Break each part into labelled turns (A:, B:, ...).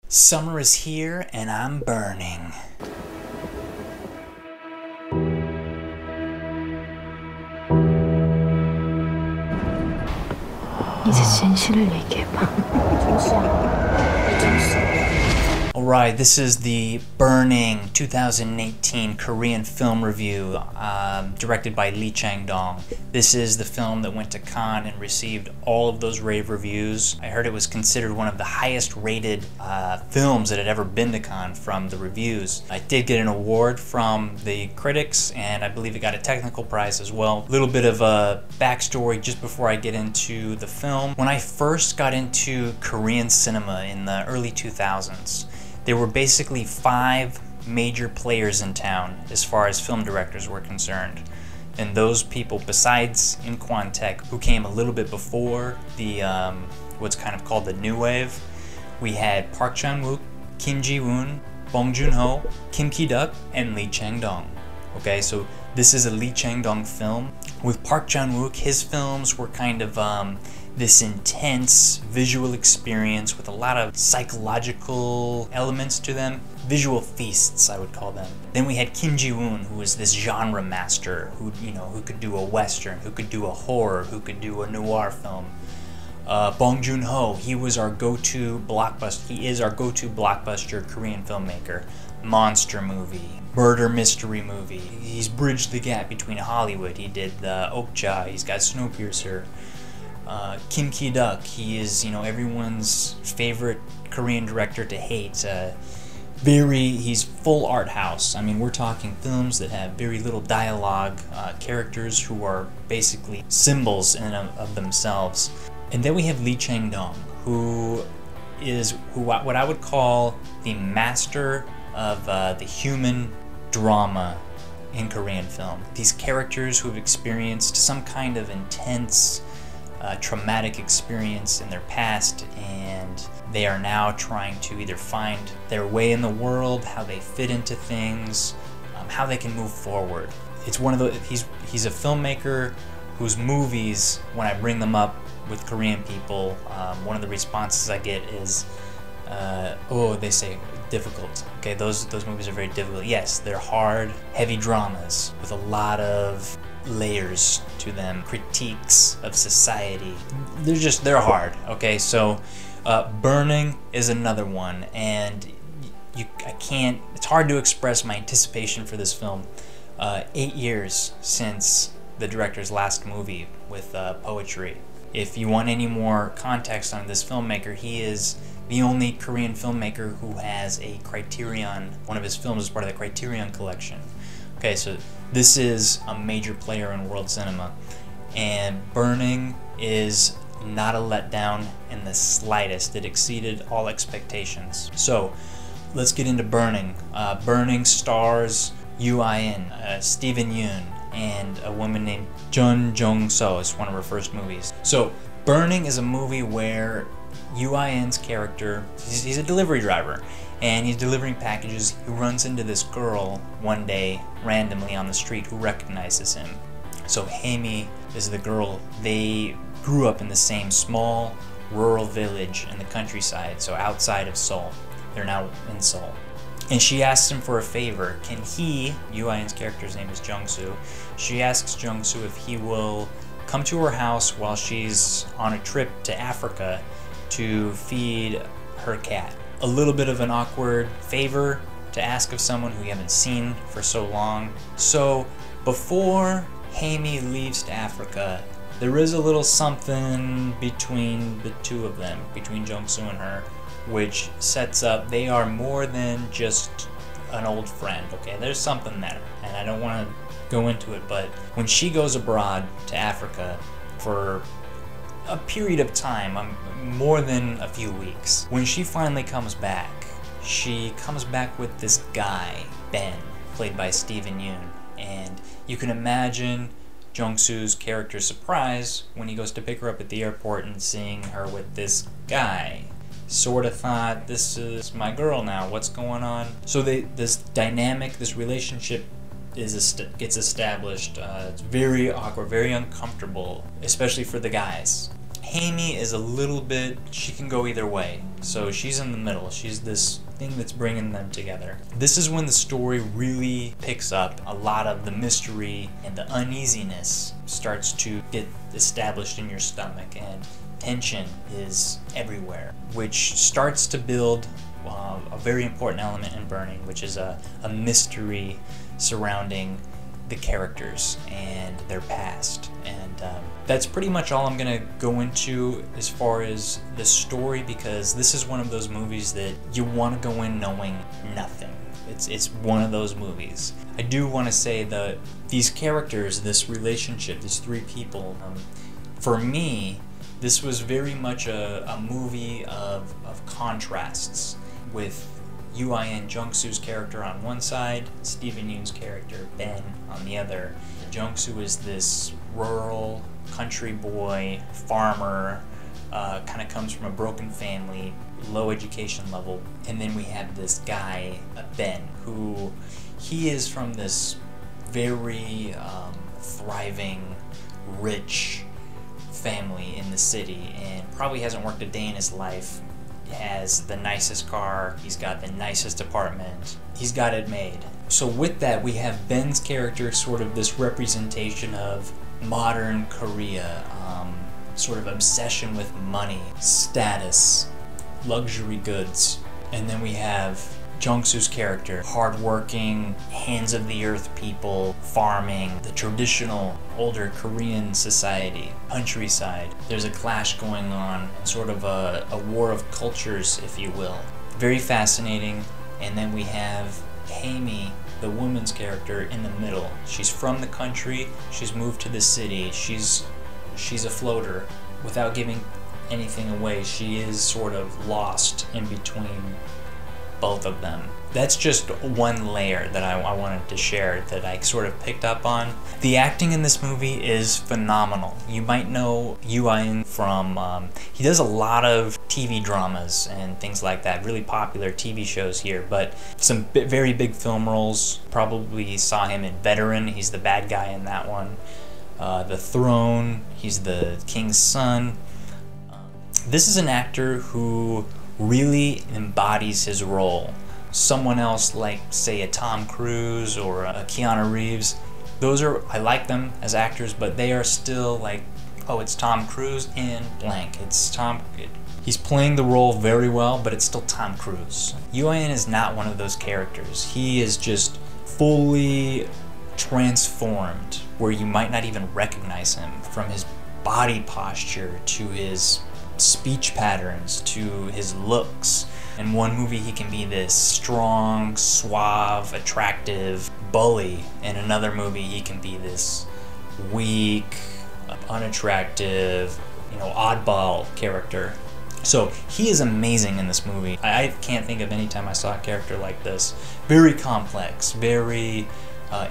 A: Summer is here and I'm burning.
B: 이제 진실을 얘기해봐.
A: Alright, this is the Burning 2018 Korean film review, directed by Lee Chang-dong. This is the film that went to Cannes and received all of those rave reviews. I heard it was considered one of the highest rated films that had ever been to Cannes from the reviews. I did get an award from the critics, and I believe it got a technical prize as well. A little bit of a backstory just before I get into the film. When I first got into Korean cinema in the early 2000s, there were basically 5 major players in town as far as film directors were concerned. And those people, besides In Kwon-taek, who came a little bit before the what's kind of called the new wave, we had Park Chan-wook, Kim Ji-woon, Joon-ho, Ki-duk, and Lee Chang-dong. Okay, so this is a Lee Chang-dong film. With Park Chan-wook, his films were kind of this intense visual experience with a lot of psychological elements to them. Visual feasts, I would call them. Then we had Kim Ji-woon, who was this genre master who could do a western, who could do a horror, who could do a noir film. Joon-ho, he was our go-to blockbuster. He is our go-to blockbuster Korean filmmaker. Monster movie, murder mystery movie. He's bridged the gap between Hollywood. He did the Okja. He's got Snowpiercer. Kim Ki-duk, he is, everyone's favorite Korean director to hate. He's full art house. I mean, we're talking films that have very little dialogue, characters who are basically symbols in and of themselves. And then we have Lee Chang-dong, who is what I would call the master of the human drama in Korean film. These characters who have experienced some kind of intense traumatic experience in their past, and they are now trying to either find their way in the world, how they fit into things, how they can move forward. It's one of the he's a filmmaker whose movies, when I bring them up with Korean people, one of the responses I get is, oh, they say difficult. Okay, those movies are very difficult. Yes, they're hard, heavy dramas with a lot of layers to them, critiques of society. They're hard. Okay, so Burning is another one, and it's hard to express my anticipation for this film. 8 years since the director's last movie with Poetry. If you want any more context on this filmmaker, he is the only Korean filmmaker who has a Criterion, one of his films is part of the Criterion collection. Okay, so this is a major player in world cinema, and Burning is not a letdown in the slightest. It exceeded all expectations. So let's get into Burning. Burning stars Yoo Ah-in, Steven Yeun, and a woman named Yeun Jeon Jong-seo. It's one of her first movies. So Burning is a movie where Yoo Ah-in's character, he's a delivery driver, and he's delivering packages. He runs into this girl one day randomly on the street who recognizes him. So Haemi is the girl. They grew up in the same small rural village in the countryside, so outside of Seoul. They're now in Seoul. And she asks him for a favor. Can he, Yoo Ah-in's character's name is Jung-soo, she asks Jung-soo if he will come to her house while she's on a trip to Africa to feed her cat. A little bit of an awkward favor to ask of someone who you haven't seen for so long. So before Haemi leaves to Africa, there is a little something between the two of them, between Jung-soo and her, which sets up they are more than just an old friend. Okay, there's something there, and I don't want to go into it, but when she goes abroad to Africa for a period of time, more than a few weeks. When she finally comes back, she comes back with this guy, Ben, played by Steven Yeun, and you can imagine Jung-soo's character's surprise when he goes to pick her up at the airport and seeing her with this guy. Sort of thought, this is my girl now, what's going on? So this dynamic, this relationship gets established. It's very awkward, very uncomfortable, especially for the guys. Haimi is a little bit, she can go either way. So she's in the middle. She's this thing that's bringing them together. This is when the story really picks up. A lot of the mystery and the uneasiness starts to get established in your stomach, and tension is everywhere, which starts to build a very important element in Burning, which is a mystery surrounding the characters and their past. And that's pretty much all I'm gonna go into as far as the story, because this is one of those movies that you want to go in knowing nothing. It's one of those movies. I do want to say that these characters, this relationship, these three people, for me, this was very much a movie of contrasts, with Yoo Ah-in, Jung-soo's character on one side, Steven Yeun's character, Ben, on the other. Jung-soo is this rural country boy, farmer, kind of comes from a broken family, low education level. And then we have this guy, Ben, who he is from this very thriving, rich family in the city, and probably hasn't worked a day in his life. He has the nicest car, he's got the nicest apartment, he's got it made. So with that, we have Ben's character, sort of this representation of modern Korea, sort of obsession with money, status, luxury goods. And then we have Jung-soo's character, hardworking, hands of the earth people, farming, the traditional older Korean society, countryside. There's a clash going on, sort of a war of cultures, if you will. Very fascinating. And then we have Haimi, the woman's character, in the middle. She's from the country, she's moved to the city, she's a floater. Without giving anything away, she is sort of lost in between both of them. That's just one layer that I wanted to share that I sort of picked up on. The acting in this movie is phenomenal. You might know Yoo Ah-in from, he does a lot of TV dramas and things like that, really popular TV shows here, but some very big film roles. Probably saw him in Veteran, he's the bad guy in that one. The Throne, he's the king's son. This is an actor who really embodies his role. Someone else like, say, a Tom Cruise or a Keanu Reeves, those are, I like them as actors, but they are still like, oh, it's Tom Cruise in blank. It's Tom, he's playing the role very well, but it's still Tom Cruise. Yoo Ah-in is not one of those characters. He is just fully transformed, where you might not even recognize him, from his body posture to his speech patterns to his looks. In one movie he can be this strong, suave, attractive bully. In another movie he can be this weak, unattractive, oddball character. So he is amazing in this movie. I can't think of any time I saw a character like this. Very complex, very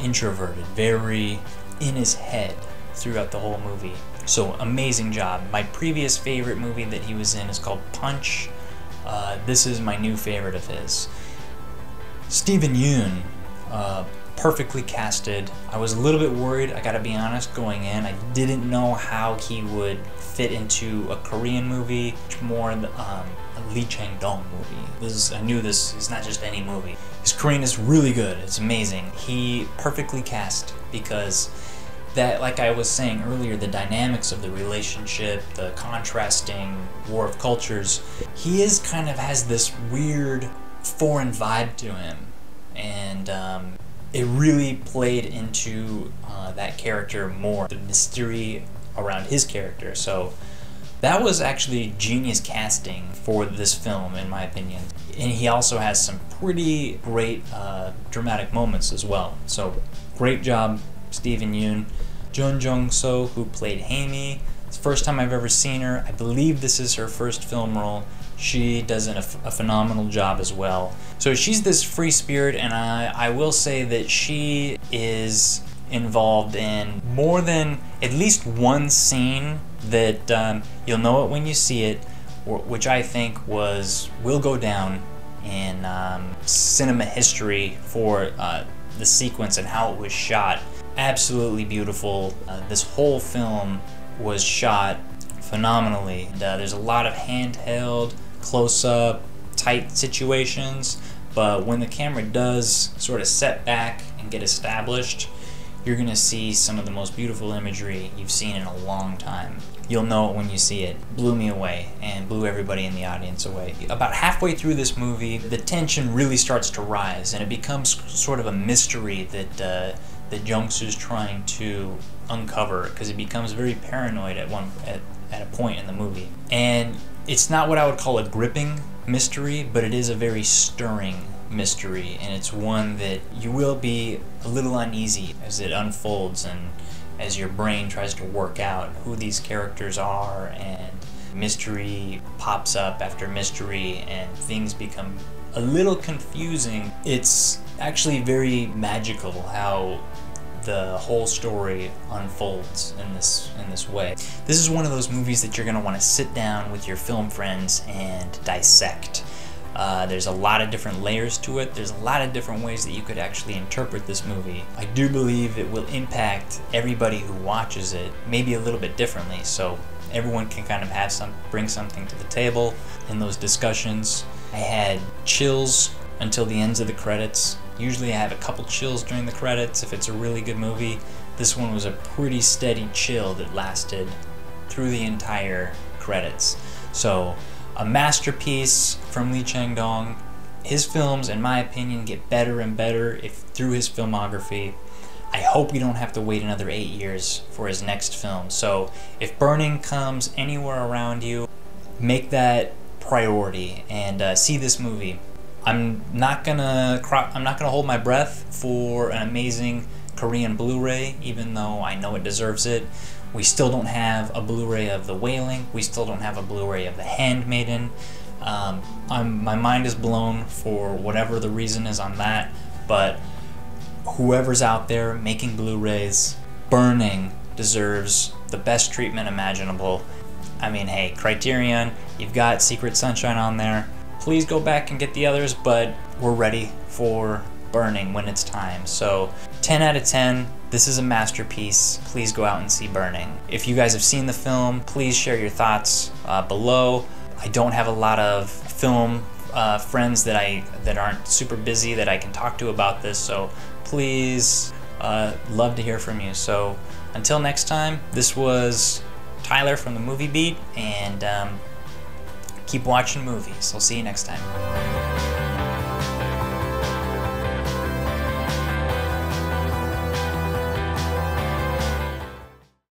A: introverted, very in his head throughout the whole movie. So amazing job. My previous favorite movie that he was in is called Punch. This is my new favorite of his. Steven Yeun, perfectly casted. I was a little bit worried, I gotta be honest, going in. I didn't know how he would fit into a Korean movie, more a Lee Chang-dong movie. I knew this is not just any movie. His Korean is really good, it's amazing. He perfectly cast, because that, like I was saying earlier, the dynamics of the relationship, the contrasting war of cultures, he is kind of has this weird foreign vibe to him, and it really played into that character more, the mystery around his character. So that was actually genius casting for this film, in my opinion. And he also has some pretty great dramatic moments as well. So great job, Steven Yeun. Jeun Jeon Jong-seo, who played Haimi. It's the first time I've ever seen her. I believe this is her first film role. She does a phenomenal job as well. So she's this free spirit, and I will say that she is involved in more than at least one scene that you'll know it when you see it, which I think will go down in cinema history for the sequence and how it was shot. Absolutely beautiful. This whole film was shot phenomenally. There's a lot of handheld, close-up, tight situations, but when the camera does sort of set back and get established, you're gonna see some of the most beautiful imagery you've seen in a long time. You'll know it when you see it. Blew me away and blew everybody in the audience away. About halfway through this movie, the tension really starts to rise and it becomes sort of a mystery that Jung-soo's trying to uncover, because he becomes very paranoid at a point in the movie. And it's not what I would call a gripping mystery, but it is a very stirring mystery, and it's one that you will be a little uneasy as it unfolds and as your brain tries to work out who these characters are, and mystery pops up after mystery and things become a little confusing. It's actually very magical how the whole story unfolds in this way. This is one of those movies that you're going to want to sit down with your film friends and dissect. There's a lot of different layers to it. There's a lot of different ways that you could actually interpret this movie. I do believe it will impact everybody who watches it, maybe a little bit differently, so everyone can kind of bring something to the table in those discussions. I had chills until the ends of the credits. Usually I have a couple chills during the credits if it's a really good movie. This one was a pretty steady chill that lasted through the entire credits. So, a masterpiece from Lee Chang-dong. His films, in my opinion, get better and better through his filmography. I hope we don't have to wait another 8 years for his next film. So, if Burning comes anywhere around you, make that priority and see this movie. I'm not gonna hold my breath for an amazing Korean Blu-ray, even though I know it deserves it. We still don't have a Blu-ray of The Wailing. We still don't have a Blu-ray of The Handmaiden. My mind is blown for whatever the reason is on that, but whoever's out there making Blu-rays, Burning deserves the best treatment imaginable. I mean, hey, Criterion, you've got Secret Sunshine on there. Please go back and get the others, but we're ready for Burning when it's time. So 10 out of 10, this is a masterpiece. Please go out and see Burning. If you guys have seen the film, please share your thoughts below. I don't have a lot of film friends that aren't super busy that I can talk to about this, so please, love to hear from you. So until next time, this was Tyler from the Movie Beat, and keep watching movies. I'll see you next time.